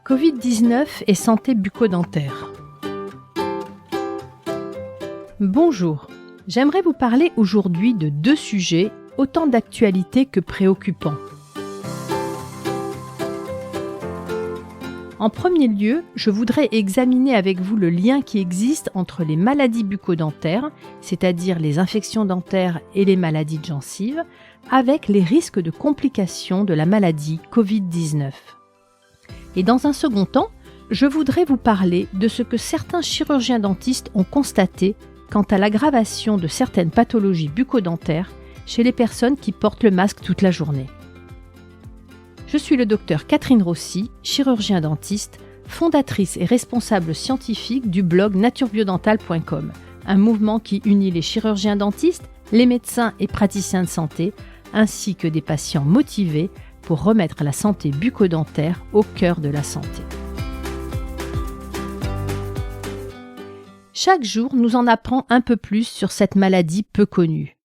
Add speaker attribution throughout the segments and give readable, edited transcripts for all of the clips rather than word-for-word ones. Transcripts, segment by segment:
Speaker 1: Covid-19 et santé bucco-dentaire. Bonjour, j'aimerais vous parler aujourd'hui de deux sujets, autant d'actualité que préoccupants. En premier lieu, je voudrais examiner avec vous le lien qui existe entre les maladies bucco-dentaires, c'est-à-dire les infections dentaires et les maladies de gencives, avec les risques de complications de la maladie Covid-19. Et dans un second temps, je voudrais vous parler de ce que certains chirurgiens dentistes ont constaté quant à l'aggravation de certaines pathologies bucco-dentaires chez les personnes qui portent le masque toute la journée. Je suis le docteur Catherine Rossi, chirurgien dentiste, fondatrice et responsable scientifique du blog naturebiodental.com, un mouvement qui unit les chirurgiens dentistes, les médecins et praticiens de santé, ainsi que des patients motivés pour remettre la santé bucco-dentaire au cœur de la santé. Chaque jour, nous en apprenons un peu plus sur cette maladie peu connue.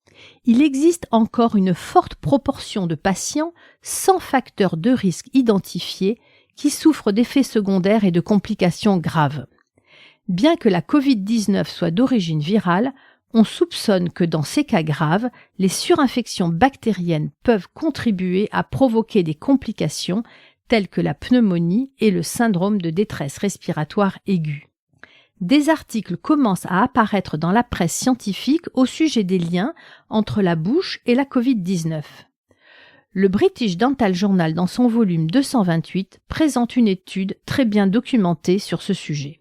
Speaker 1: Il existe encore une forte proportion de patients sans facteur de risque identifié qui souffrent d'effets secondaires et de complications graves. Bien que la Covid-19 soit d'origine virale, on soupçonne que dans ces cas graves, les surinfections bactériennes peuvent contribuer à provoquer des complications telles que la pneumonie et le syndrome de détresse respiratoire aiguë. Des articles commencent à apparaître dans la presse scientifique au sujet des liens entre la bouche et la Covid-19. Le British Dental Journal, dans son volume 228, présente une étude très bien documentée sur ce sujet.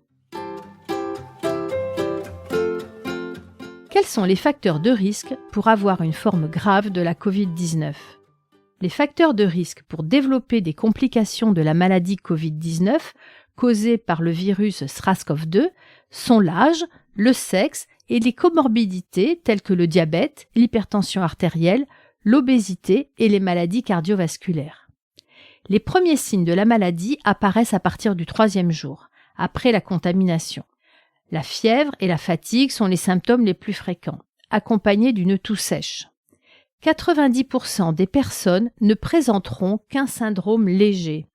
Speaker 1: Quels sont les facteurs de risque pour avoir une forme grave de la Covid-19 ? Les facteurs de risque pour développer des complications de la maladie Covid-19 causées par le virus SARS-CoV-2 sont l'âge, le sexe et les comorbidités telles que le diabète, l'hypertension artérielle, l'obésité et les maladies cardiovasculaires. Les premiers signes de la maladie apparaissent à partir du 3e jour, après la contamination. La fièvre et la fatigue sont les symptômes les plus fréquents, accompagnés d'une toux sèche. 90% des personnes ne présenteront qu'un syndrome léger,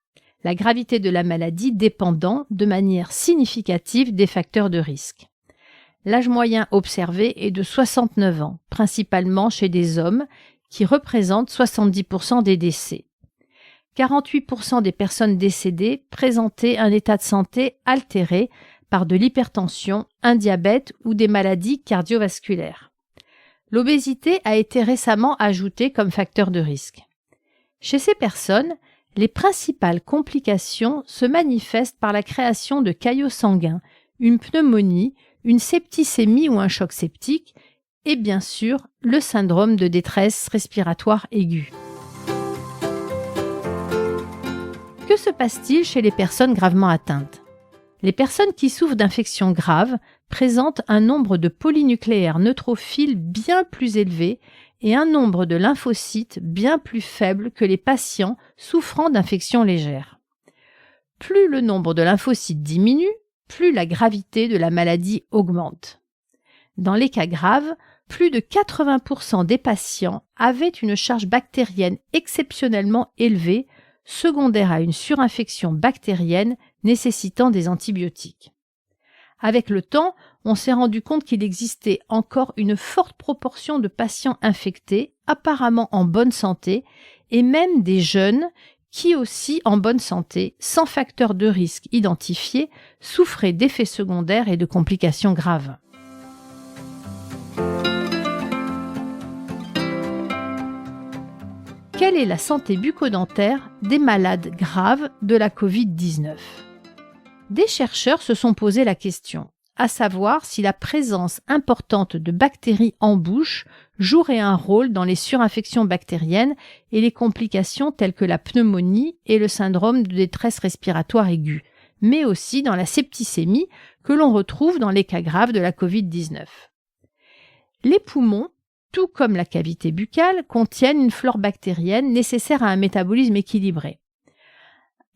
Speaker 1: la gravité de la maladie dépendant de manière significative des facteurs de risque. L'âge moyen observé est de 69 ans, principalement chez des hommes, qui représentent 70% des décès. 48% des personnes décédées présentaient un état de santé altéré par de l'hypertension, un diabète ou des maladies cardiovasculaires. L'obésité a été récemment ajoutée comme facteur de risque. Chez ces personnes, les principales complications se manifestent par la création de caillots sanguins, une pneumonie, une septicémie ou un choc septique et bien sûr le syndrome de détresse respiratoire aiguë. Que se passe-t-il chez les personnes gravement atteintes ? Les personnes qui souffrent d'infections graves présentent un nombre de polynucléaires neutrophiles bien plus élevé et un nombre de lymphocytes bien plus faible que les patients souffrant d'infections légères. Plus le nombre de lymphocytes diminue, plus la gravité de la maladie augmente. Dans les cas graves, plus de 80% des patients avaient une charge bactérienne exceptionnellement élevée, secondaire à une surinfection bactérienne nécessitant des antibiotiques. Avec le temps, on s'est rendu compte qu'il existait encore une forte proportion de patients infectés, apparemment en bonne santé, et même des jeunes qui aussi en bonne santé, sans facteur de risque identifié, souffraient d'effets secondaires et de complications graves. Quelle est la santé bucco-dentaire des malades graves de la Covid-19 ? Des chercheurs se sont posé la question, à savoir si la présence importante de bactéries en bouche jouerait un rôle dans les surinfections bactériennes et les complications telles que la pneumonie et le syndrome de détresse respiratoire aiguë, mais aussi dans la septicémie que l'on retrouve dans les cas graves de la Covid-19. Les poumons, tout comme la cavité buccale, contiennent une flore bactérienne nécessaire à un métabolisme équilibré.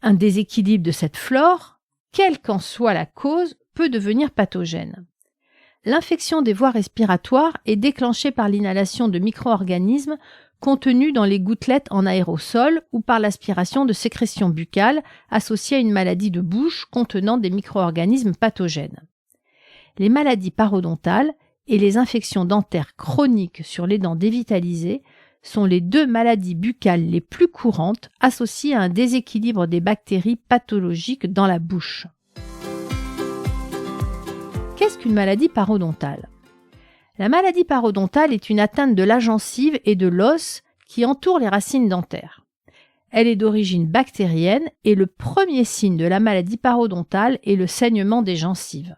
Speaker 1: Un déséquilibre de cette flore, quelle qu'en soit la cause, peut devenir pathogène. L'infection des voies respiratoires est déclenchée par l'inhalation de micro-organismes contenus dans les gouttelettes en aérosol ou par l'aspiration de sécrétions buccales associées à une maladie de bouche contenant des micro-organismes pathogènes. Les maladies parodontales et les infections dentaires chroniques sur les dents dévitalisées sont les deux maladies buccales les plus courantes associées à un déséquilibre des bactéries pathologiques dans la bouche. Qu'est-ce qu'une maladie parodontale ? La maladie parodontale est une atteinte de la gencive et de l'os qui entoure les racines dentaires. Elle est d'origine bactérienne et le premier signe de la maladie parodontale est le saignement des gencives.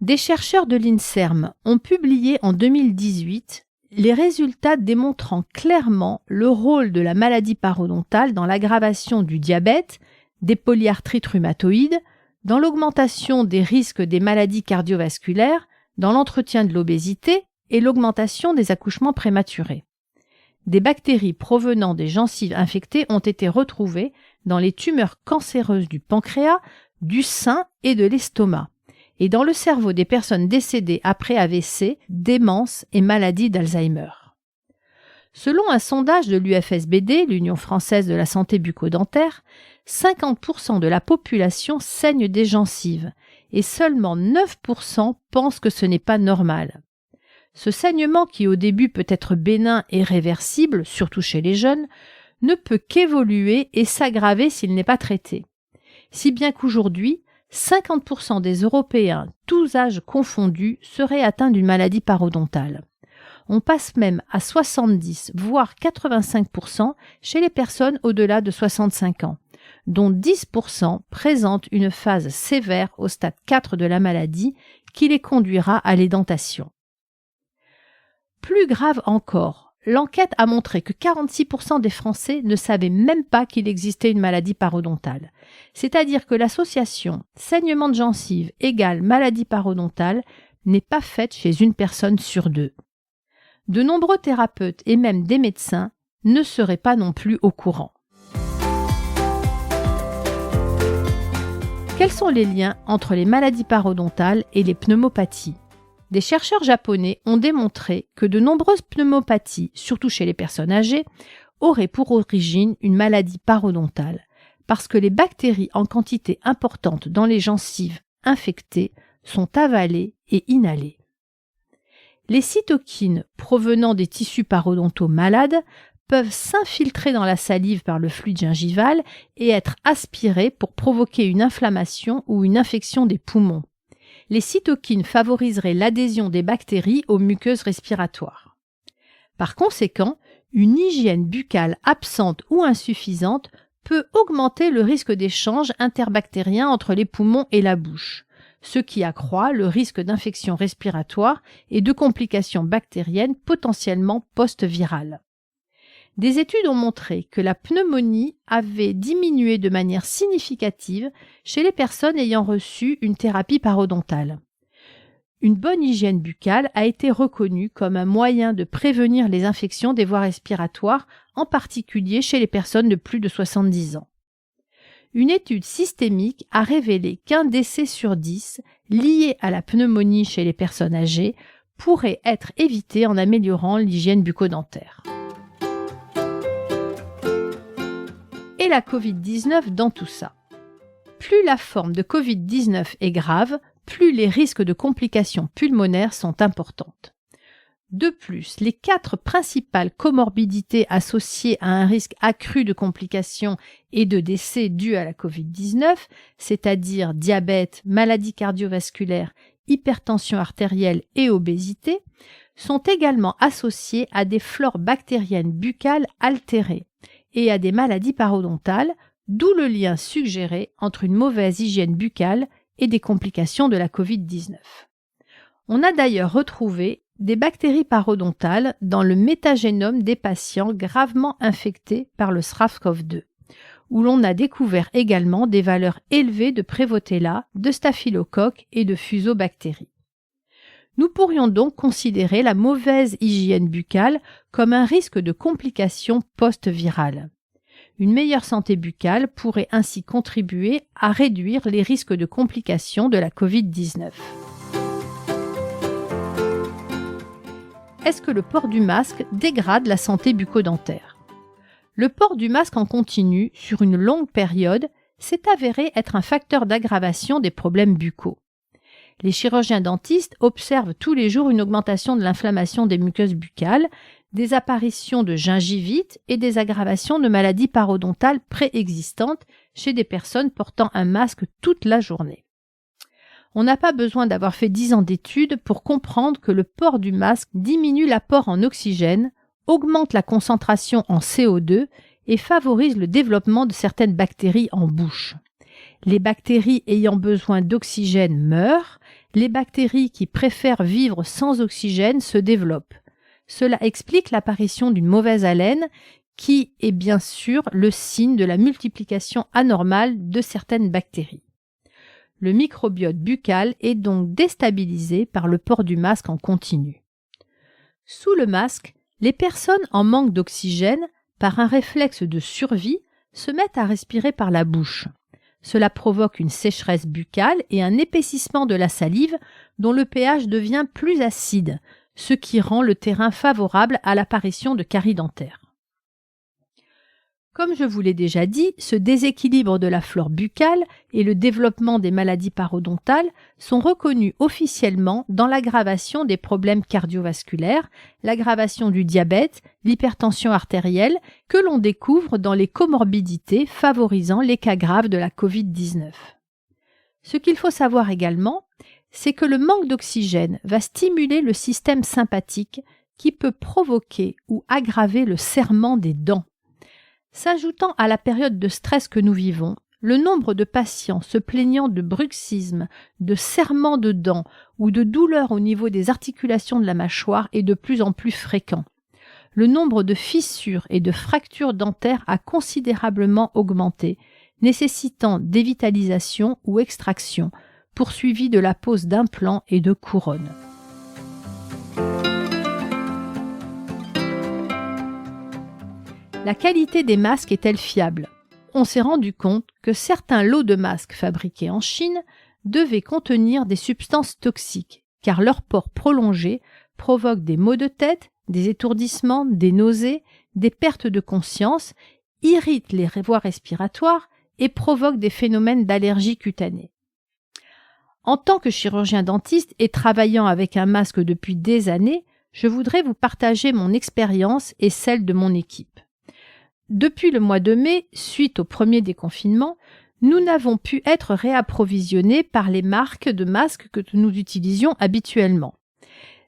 Speaker 1: Des chercheurs de l'INSERM ont publié en 2018 les résultats démontrant clairement le rôle de la maladie parodontale dans l'aggravation du diabète, des polyarthrites rhumatoïdes, dans l'augmentation des risques des maladies cardiovasculaires, dans l'entretien de l'obésité et l'augmentation des accouchements prématurés. Des bactéries provenant des gencives infectées ont été retrouvées dans les tumeurs cancéreuses du pancréas, du sein et de l'estomac, et dans le cerveau des personnes décédées après AVC, démence et maladie d'Alzheimer. Selon un sondage de l'UFSBD, l'Union française de la santé bucco-dentaire, 50% de la population saigne des gencives et seulement 9% pensent que ce n'est pas normal. Ce saignement, qui au début peut être bénin et réversible, surtout chez les jeunes, ne peut qu'évoluer et s'aggraver s'il n'est pas traité. Si bien qu'aujourd'hui, 50% des Européens, tous âges confondus, seraient atteints d'une maladie parodontale. On passe même à 70, voire 85% chez les personnes au-delà de 65 ans, dont 10% présentent une phase sévère au stade 4 de la maladie qui les conduira à l'édentation. Plus grave encore, l'enquête a montré que 46% des Français ne savaient même pas qu'il existait une maladie parodontale. C'est-à-dire que l'association saignement de gencive égale maladie parodontale n'est pas faite chez une personne sur deux. De nombreux thérapeutes et même des médecins ne seraient pas non plus au courant. Quels sont les liens entre les maladies parodontales et les pneumopathies ? Des chercheurs japonais ont démontré que de nombreuses pneumopathies, surtout chez les personnes âgées, auraient pour origine une maladie parodontale, parce que les bactéries en quantité importante dans les gencives infectées sont avalées et inhalées. Les cytokines provenant des tissus parodontaux malades peuvent s'infiltrer dans la salive par le fluide gingival et être aspirées pour provoquer une inflammation ou une infection des poumons. Les cytokines favoriseraient l'adhésion des bactéries aux muqueuses respiratoires. Par conséquent, une hygiène buccale absente ou insuffisante peut augmenter le risque d'échange interbactérien entre les poumons et la bouche, ce qui accroît le risque d'infection respiratoire et de complications bactériennes potentiellement post-virales. Des études ont montré que la pneumonie avait diminué de manière significative chez les personnes ayant reçu une thérapie parodontale. Une bonne hygiène buccale a été reconnue comme un moyen de prévenir les infections des voies respiratoires, en particulier chez les personnes de plus de 70 ans. Une étude systémique a révélé qu'un décès sur 10 lié à la pneumonie chez les personnes âgées pourrait être évité en améliorant l'hygiène bucco-dentaire. Et la Covid-19 dans tout ça. Plus la forme de Covid-19 est grave, plus les risques de complications pulmonaires sont importantes. De plus, les 4 principales comorbidités associées à un risque accru de complications et de décès dus à la Covid-19, c'est-à-dire diabète, maladie cardiovasculaire, hypertension artérielle et obésité, sont également associées à des flores bactériennes buccales altérées et à des maladies parodontales, d'où le lien suggéré entre une mauvaise hygiène buccale et des complications de la Covid-19. On a d'ailleurs retrouvé des bactéries parodontales dans le métagénome des patients gravement infectés par le SRAS-CoV-2, où l'on a découvert également des valeurs élevées de Prevotella, de staphylocoques et de fusobactéries. Nous pourrions donc considérer la mauvaise hygiène buccale comme un risque de complications post-virales. Une meilleure santé buccale pourrait ainsi contribuer à réduire les risques de complications de la Covid-19. est-ce que le port du masque dégrade la santé bucco-dentaire ? Le port du masque en continu sur une longue période s'est avéré être un facteur d'aggravation des problèmes buccaux. Les chirurgiens dentistes observent tous les jours une augmentation de l'inflammation des muqueuses buccales, des apparitions de gingivite et des aggravations de maladies parodontales préexistantes chez des personnes portant un masque toute la journée. On n'a pas besoin d'avoir fait 10 ans d'études pour comprendre que le port du masque diminue l'apport en oxygène, augmente la concentration en CO2 et favorise le développement de certaines bactéries en bouche. Les bactéries ayant besoin d'oxygène meurent, les bactéries qui préfèrent vivre sans oxygène se développent. Cela explique l'apparition d'une mauvaise haleine qui est bien sûr le signe de la multiplication anormale de certaines bactéries. Le microbiote buccal est donc déstabilisé par le port du masque en continu. Sous le masque, les personnes en manque d'oxygène, par un réflexe de survie, se mettent à respirer par la bouche. Cela provoque une sécheresse buccale et un épaississement de la salive dont le pH devient plus acide, ce qui rend le terrain favorable à l'apparition de caries dentaires. Comme je vous l'ai déjà dit, ce déséquilibre de la flore buccale et le développement des maladies parodontales sont reconnus officiellement dans l'aggravation des problèmes cardiovasculaires, l'aggravation du diabète, l'hypertension artérielle, que l'on découvre dans les comorbidités favorisant les cas graves de la Covid-19. Ce qu'il faut savoir également, c'est que le manque d'oxygène va stimuler le système sympathique qui peut provoquer ou aggraver le serrement des dents. S'ajoutant à la période de stress que nous vivons, le nombre de patients se plaignant de bruxisme, de serrement de dents ou de douleurs au niveau des articulations de la mâchoire est de plus en plus fréquent. Le nombre de fissures et de fractures dentaires a considérablement augmenté, nécessitant dévitalisation ou extraction, poursuivi de la pose d'implants et de couronnes. La qualité des masques est-elle fiable ? On s'est rendu compte que certains lots de masques fabriqués en Chine devaient contenir des substances toxiques, car leur port prolongé provoque des maux de tête, des étourdissements, des nausées, des pertes de conscience, irrite les voies respiratoires et provoque des phénomènes d'allergie cutanée. En tant que chirurgien dentiste et travaillant avec un masque depuis des années, je voudrais vous partager mon expérience et celle de mon équipe. Depuis le mois de mai, suite au premier déconfinement, nous n'avons pu être réapprovisionnés par les marques de masques que nous utilisions habituellement.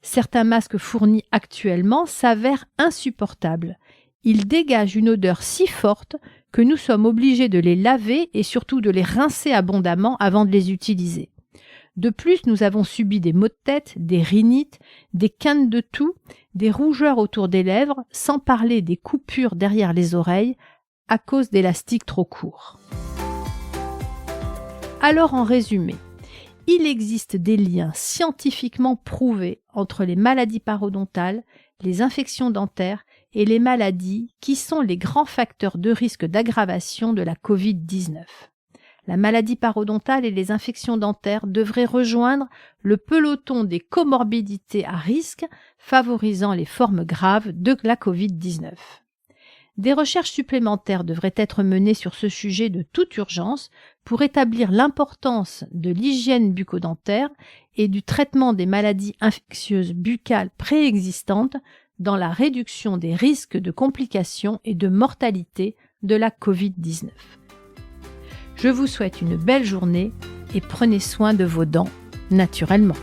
Speaker 1: Certains masques fournis actuellement s'avèrent insupportables. Ils dégagent une odeur si forte que nous sommes obligés de les laver et surtout de les rincer abondamment avant de les utiliser. De plus, nous avons subi des maux de tête, des rhinites, des quintes de toux, des rougeurs autour des lèvres, sans parler des coupures derrière les oreilles à cause d'élastiques trop courts. Alors en résumé, il existe des liens scientifiquement prouvés entre les maladies parodontales, les infections dentaires et les maladies qui sont les grands facteurs de risque d'aggravation de la Covid-19. La maladie parodontale et les infections dentaires devraient rejoindre le peloton des comorbidités à risque favorisant les formes graves de la Covid-19. Des recherches supplémentaires devraient être menées sur ce sujet de toute urgence pour établir l'importance de l'hygiène bucco-dentaire et du traitement des maladies infectieuses buccales préexistantes dans la réduction des risques de complications et de mortalité de la Covid-19. Je vous souhaite une belle journée et prenez soin de vos dents naturellement.